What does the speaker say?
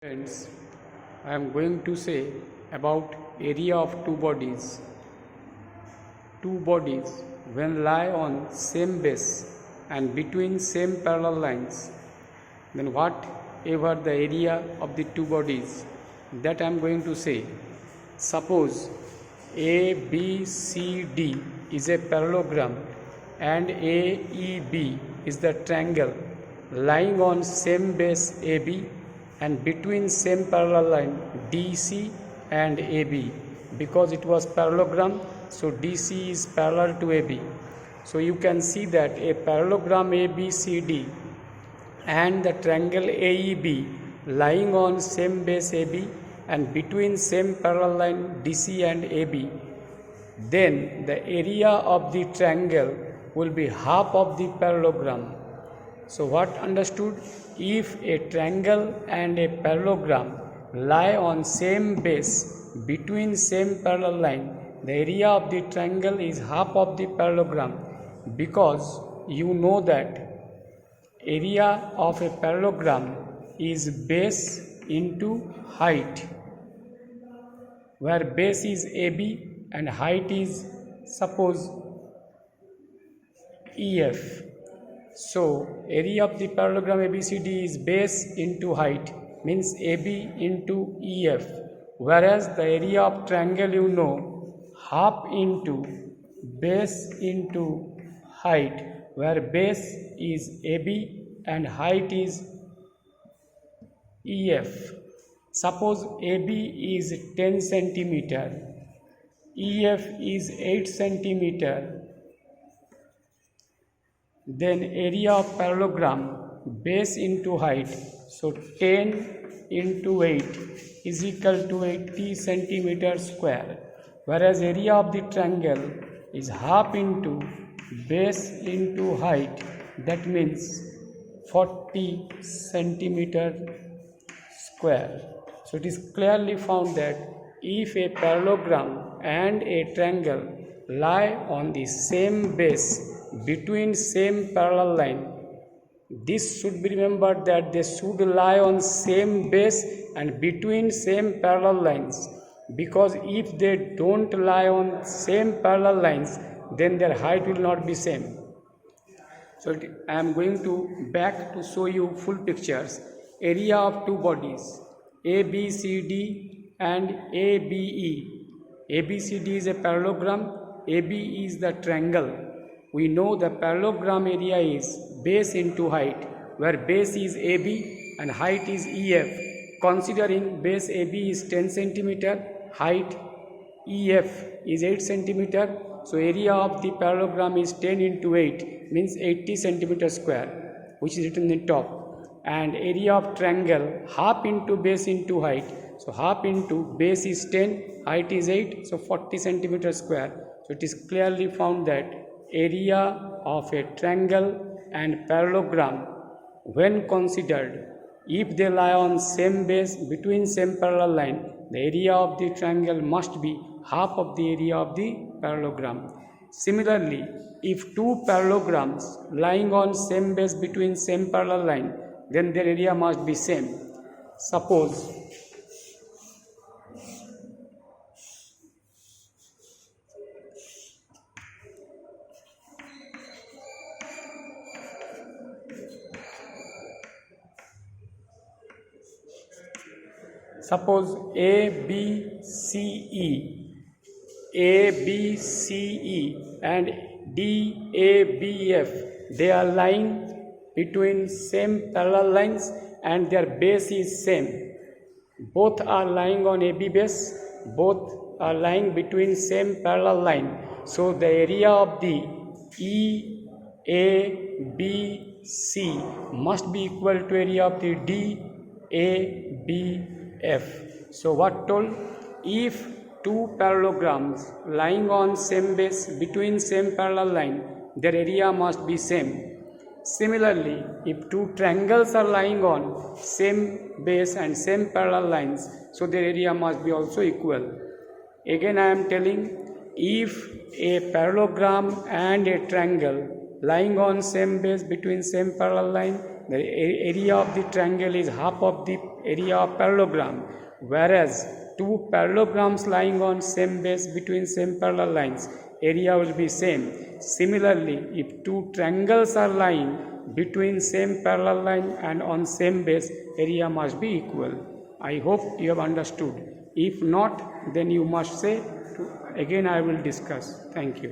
Friends, I am going to say about area of two bodies. Two bodies when lie on same base and between same parallel lines, then whatever the area of the two bodies, that I am going to say. Suppose ABCD is a parallelogram and AEB is the triangle lying on same base AB and between same parallel line DC and AB. Because it was parallelogram, so DC is parallel to AB. So you can see that a parallelogram ABCD and the triangle AEB lying on same base AB and between same parallel line DC and AB, then the area of the triangle will be half of the parallelogram. So what understood? If a triangle and a parallelogram lie on same base between same parallel line, the area of the triangle is half of the parallelogram, because you know that area of a parallelogram is base into height, where base is AB and height is suppose EF. So area of the parallelogram ABCD is base into height, means AB into EF, whereas the area of triangle you know half into base into height, where base is AB and height is EF. Suppose AB is 10 centimeter, EF is 8 centimeter, then area of parallelogram base into height, so 10 into 8 is equal to 80 centimeter square, whereas area of the triangle is half into base into height, that means 40 centimeter square. So it is clearly found that if a parallelogram and a triangle lie on the same base between same parallel line, this should be remembered that they should lie on same base and between same parallel lines, because if they don't lie on same parallel lines, then their height will not be same. So I am going to back to show you full pictures. Area of two bodies ABCD and ABE. ABCD is a parallelogram, AB is the triangle. We know the parallelogram area is base into height, where base is AB and height is EF. Considering base AB is 10 centimeter, height EF is 8 centimeter, so area of the parallelogram is 10 into 8, means 80 centimeter square, which is written in the top. And area of triangle half into base into height, so half into base is 10, height is 8, so 40 centimeter square. So it is clearly found that area of a triangle and parallelogram, when considered, if they lie on same base between same parallel line, the area of the triangle must be half of the area of the parallelogram. Similarly, if two parallelograms lying on same base between same parallel line, then their area must be same. Suppose ABCE and DABF, they are lying between same parallel lines and their base is same. Both are lying on AB base, both are lying between same parallel line. So the area of the EABC must be equal to area of the DABF. So what told? If two parallelograms lying on same base between same parallel line, their area must be same. Similarly, if two triangles are lying on same base and same parallel lines, so their area must be also equal. Again I am telling, if a parallelogram and a triangle lying on same base between same parallel line, the area of the triangle is half of the area of parallelogram, whereas two parallelograms lying on same base between same parallel lines, area will be same. Similarly, if two triangles are lying between same parallel line and on same base, area must be equal. I hope you have understood. If not, then you must say, again I will discuss. Thank you.